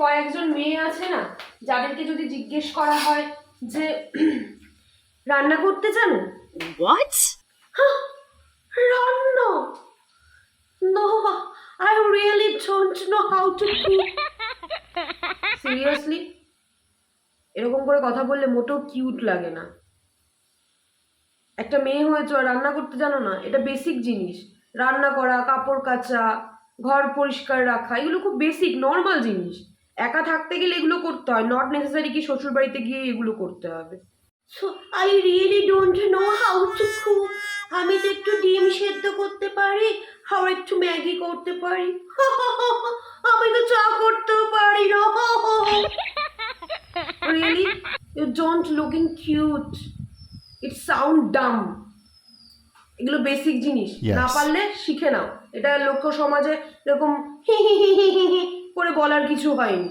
কয়েকজন মেয়ে আছে না, যাদেরকে যদি জিজ্ঞেস করা হয় যে রান্না করতে জানো, What? রান্না, no, I really don't know how to cook. Seriously, এরকম করে কথা বললে মোটেও কিউট লাগে না। একটা মেয়ে হয়েছো আর রান্না করতে জানো না, এটা বেসিক জিনিস। রান্না করা, কাপড় কাচা, ঘর পরিষ্কার রাখা, এগুলো খুব বেসিক নর্মাল জিনিস। একা থাকতে গেলে এগুলো করতে হয়, নট নেসেসারি কি শ্বশুর বাড়িতে গিয়ে এগুলো করতে হবে। So I really don't know how to cook. আমি তো একটু ডিম সেদ্ধ করতে পারি, আর একটু ম্যাগি করতে পারি। আমি তো চা করতেও পারি না। Really you don't looking cute, it sound dumb. এগুলো বেসিক জিনিস, Yes. না পারলে শিখে নাও। এটা লোক সমাজে এরকম করে বলার কিছু হয়নি।